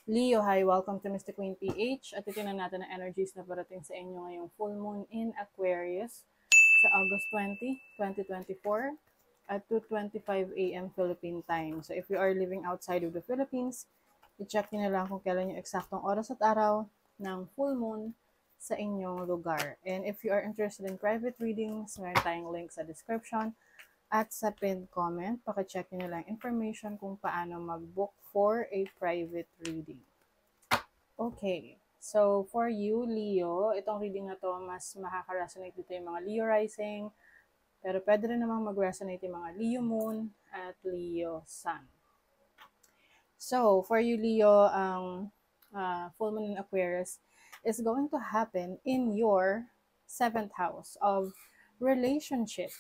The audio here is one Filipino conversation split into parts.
Leo, hi, welcome to Mr. Queen PH at titingnan natin ang energies na parating sa inyo ngayong full moon in Aquarius sa August 20, 2024 at 2:25 a.m. Philippine time. So if you are living outside of the Philippines, i-check nyo na lang kung kailan yung eksaktong oras at araw ng full moon sa inyong lugar. And if you are interested in private readings, meron tayong link sa description at sa pinned comment. Paki-check nyo na lang information kung paano mag-book for a private reading. Okay. So, for you, Leo, itong reading na to, mas makaka-resonate dito yung mga Leo rising, pero pwede rin namang mag-resonate yung mga Leo moon at Leo sun. So, for you, Leo, ang full moon in Aquarius is going to happen in your 7th house of relationship.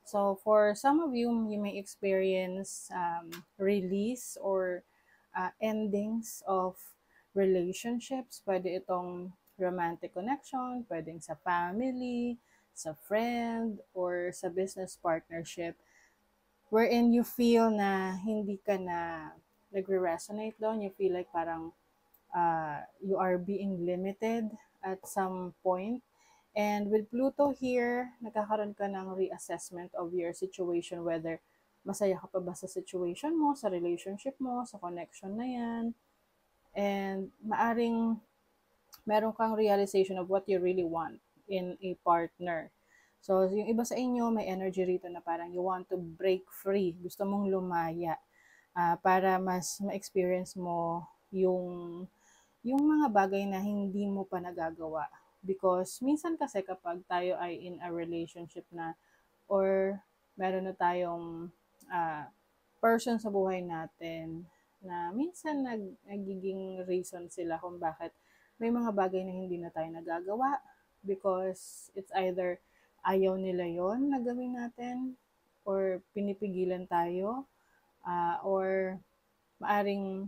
So, for some of you, you may experience release or endings of relationships. Pwede itong romantic connection, pwedeng sa family, sa friend, or sa business partnership, wherein you feel na hindi ka na nagre-resonate doon. You feel like parang you are being limited at some point. And with Pluto here, nagkakaroon ka ng reassessment of your situation, whether masaya ka pa ba sa situation mo, sa relationship mo, sa connection na yan. And maaring meron kang realization of what you really want in a partner. So, yung iba sa inyo, may energy rito na parang you want to break free. Gusto mong lumaya para mas ma-experience mo yung mga bagay na hindi mo pa nagagawa. Because minsan kasi kapag tayo ay in a relationship na or meron na tayong person sa buhay natin na minsan nagiging reason sila kung bakit may mga bagay na hindi na tayo nagagawa because it's either ayaw nila yon na gawin natin or pinipigilan tayo or maaring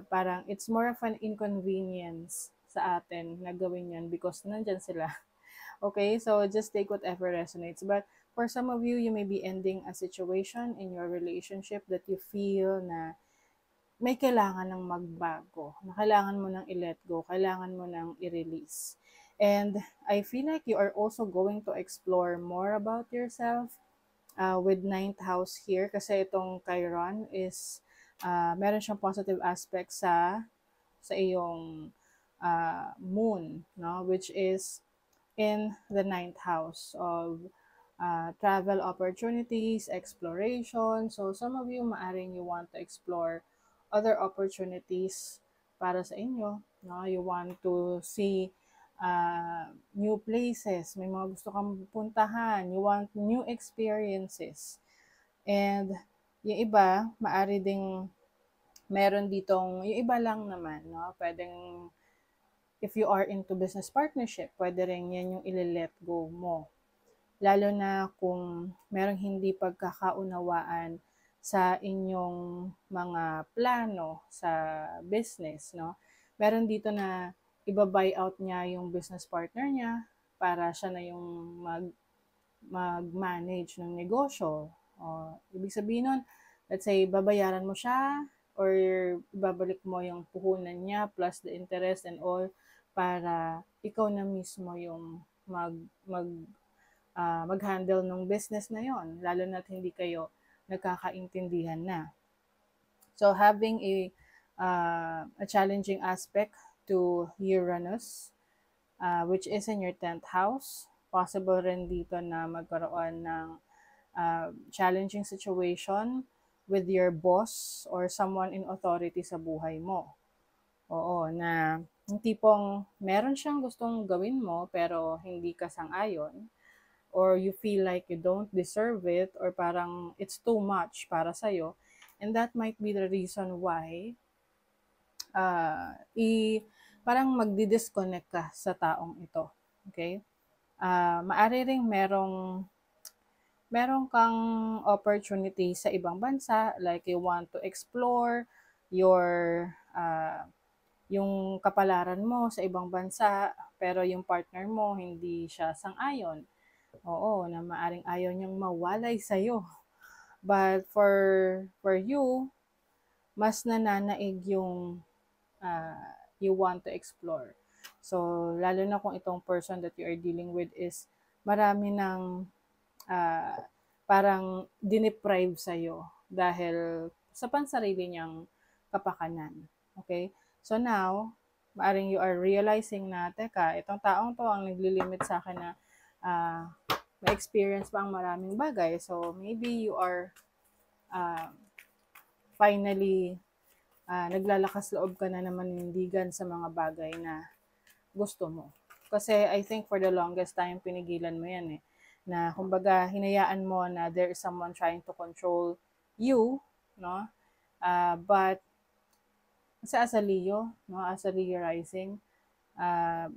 parang it's more of an inconvenience sa atin na gawin yan because nandyan sila. Okay, so just take whatever resonates. But for some of you, you may be ending a situation in your relationship that you feel na may kailangan ng magbago, na kailangan mo nang i-let go, kailangan mo nang i-release. And I feel like you are also going to explore more about yourself with ninth house here kasi itong Chiron is meron siyang positive aspect sa iyong moon, no? Which is in the ninth house of travel opportunities, exploration. So some of you maaring you want to explore other opportunities para sa inyo. No? You want to see new places. May mga gusto kang puntahan. You want new experiences. And yung iba, maari ding meron ditong, yung iba lang naman, no? Pwedeng if you are into business partnership, pwede rin yan yung ile-let go mo. Lalo na kung merong hindi pagkakaunawaan sa inyong mga plano sa business, no? Meron dito na iba-buy out niya yung business partner niya para siya na yung mag-manage ng negosyo. O, ibig sabihin nun, let's say, babayaran mo siya or babalik mo yung puhunan niya plus the interest and all para ikaw na mismo yung mag-handle ng business na yon, lalo na't hindi kayo nagkakaintindihan na. So having a challenging aspect to Uranus, which is in your 10th house, possible rin dito na magkaroon ng challenging situation with your boss or someone in authority sa buhay mo. Oo, na yung tipong meron siyang gustong gawin mo pero hindi ka sang-ayon or you feel like you don't deserve it or parang it's too much para sa'yo. And that might be the reason why parang magdi-disconnect ka sa taong ito. Okay? Maari ring meron kang opportunity sa ibang bansa, like you want to explore your yung kapalaran mo sa ibang bansa, pero yung partner mo hindi siya sang-ayon. Oo, na maaring ayaw niyang mawalay sa'yo. But for you, mas nananaig yung you want to explore. So, lalo na kung itong person that you are dealing with is marami ng uh, parang dineprive sa'yo dahil sa pansarili niyang kapakanan. Okay? So now, maaring you are realizing na, teka, itong taong to ang naglilimit sa akin na ma-experience pa ang maraming bagay. So maybe you are uh, finally naglalakas loob ka na naman nindigan sa mga bagay na gusto mo. Kasi I think for the longest time, pinigilan mo yan eh. Na kumbaga, hinayaan mo na there is someone trying to control you, no? But, kasi as a Leo, no? As a Leo rising, uh,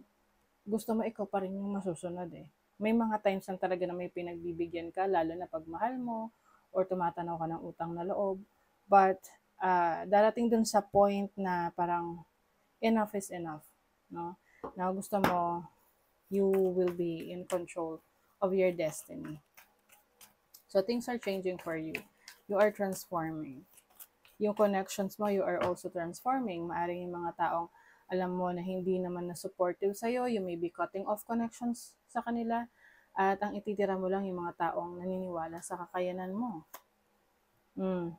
gusto mo ikaw pa rin yung masusunod eh. May mga times lang talaga na may pinagbibigyan ka, lalo na pag mahal mo, or tumatanaw ka ng utang na loob. But, darating dun sa point na parang enough is enough, no? Na gusto mo, you will be in control of your destiny. So, things are changing for you. You are transforming. Yung connections mo, you are also transforming. Maaring yung mga taong alam mo na hindi naman na supportive sa'yo, you may be cutting off connections sa kanila, at ang ititira mo lang yung mga taong naniniwala sa kakayanan mo.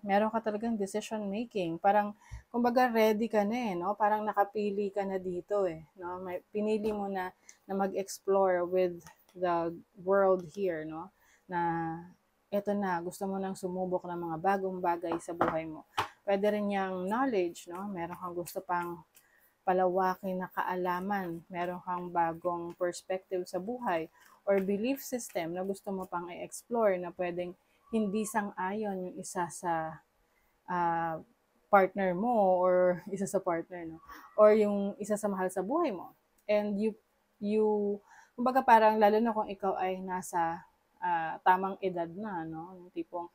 Meron ka talagang decision making. Parang, kumbaga ready ka na eh, no? Parang nakapili ka na dito eh, no? Pinili mo na mag-explore with the world here, no? Na eto na, gusto mo nang sumubok ng mga bagong bagay sa buhay mo. Pwede rin yung knowledge, no? Meron kang gusto pang palawakin na kaalaman. Meron kang bagong perspective sa buhay or belief system na gusto mo pang i-explore na pwedeng hindi sang-ayon yung isa sa partner mo or isa sa partner, no? Or yung isa sa mahal sa buhay mo. And kumbaga parang lalo na kung ikaw ay nasa tamang edad na, no? Yung tipong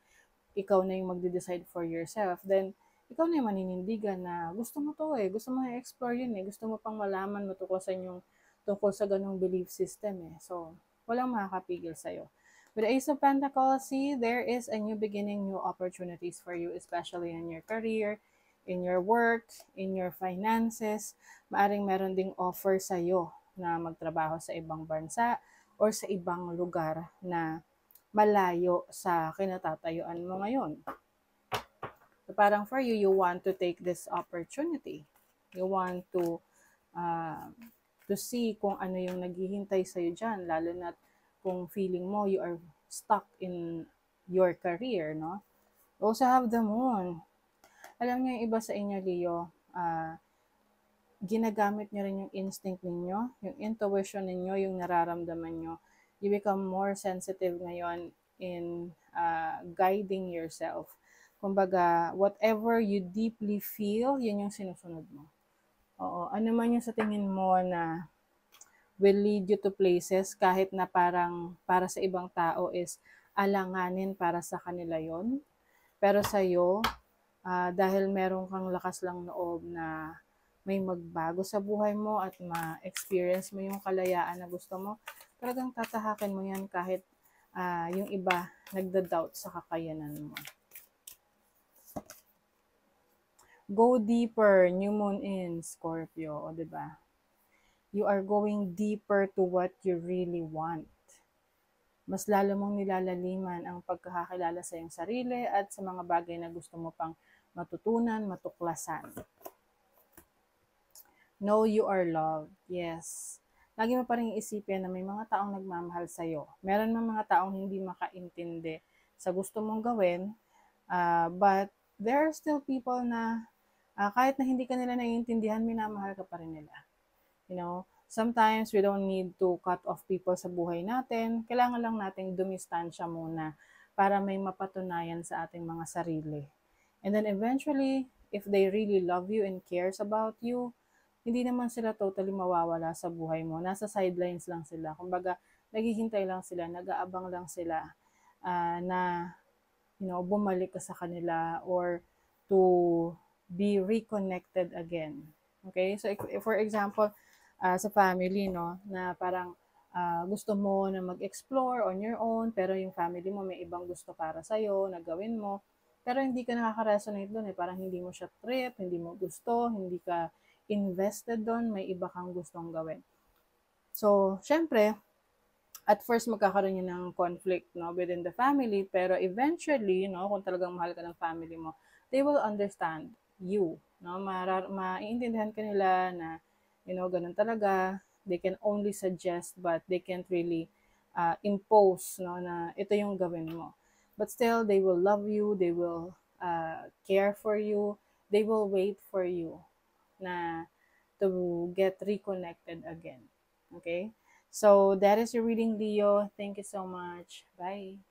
ikaw na yung magde-decide for yourself, then ikaw na yung maninindigan na gusto mo to eh, gusto mo i-explore yun eh, gusto mo pang malaman mo tungkol sa ganung belief system eh. So, walang makakapigil sa'yo. With the Ace of Pentacles, see, there is a new beginning, new opportunities for you, especially in your career, in your work, in your finances. Maaring meron ding offer sa'yo na magtrabaho sa ibang bansa or sa ibang lugar na malayo sa kinatatayuan mo ngayon. So parang for you, you want to take this opportunity. You want to see kung ano yung naghihintay sa'yo dyan, lalo na kung feeling mo you are stuck in your career, no? You also have the moon. Alam niyo yung iba sa inyo, Leo, ginagamit niyo rin yung instinct ninyo, yung intuition ninyo, yung nararamdaman nyo. You become more sensitive ngayon in guiding yourself. Kumbaga, whatever you deeply feel, yun yung sinusunod mo. Oo, ano man yung sa tingin mo na will lead you to places kahit na parang para sa ibang tao is alanganin para sa kanila yon. Pero sa'yo, dahil meron kang lakas lang loob na may magbago sa buhay mo at ma-experience mo yung kalayaan na gusto mo, talagang tatahakin mo yan kahit yung iba nagda-doubt sa kakayanan mo. Go deeper, new moon in Scorpio, o diba? You are going deeper to what you really want. Mas lalo mong nilalaliman ang pagkakakilala sa iyong sarili at sa mga bagay na gusto mo pang matutunan, matuklasan. Know you are loved. Yes. Lagi mo pa rin isipin na may mga taong nagmamahal sa'yo. Meron man mga taong hindi makaintindi sa gusto mong gawin, but there are still people na kahit na hindi ka nila naiintindihan, minamahal ka pa rin nila. You know, sometimes we don't need to cut off people sa buhay natin. Kailangan lang nating dumistansya muna para may mapatunayan sa ating mga sarili. And then eventually, if they really love you and cares about you, hindi naman sila totally mawawala sa buhay mo. Nasa sidelines lang sila. Kumbaga, naghihintay lang sila, nag-aabang lang sila na bumalik ka sa kanila or to be reconnected again. Okay? So, if for example, sa family, no, na parang gusto mo na mag-explore on your own, pero yung family mo may ibang gusto para sa'yo na gawin mo, pero hindi ka nakaka-resonate doon eh. Parang hindi mo siya trip, hindi mo gusto, hindi ka invested doon, may iba kang gustong gawin. So, syempre, at first magkakaroon yun ng conflict, no, within the family, pero eventually, no, kung talagang mahal ka ng family mo, they will understand you, no, maiintindihan ka nila na, ganun talaga. They can only suggest, but they can't really impose, no, na ito yung gawin mo. But still, they will love you, they will care for you, they will wait for you na to get reconnected again. Okay? So that is your reading, Leo. Thank you so much. Bye.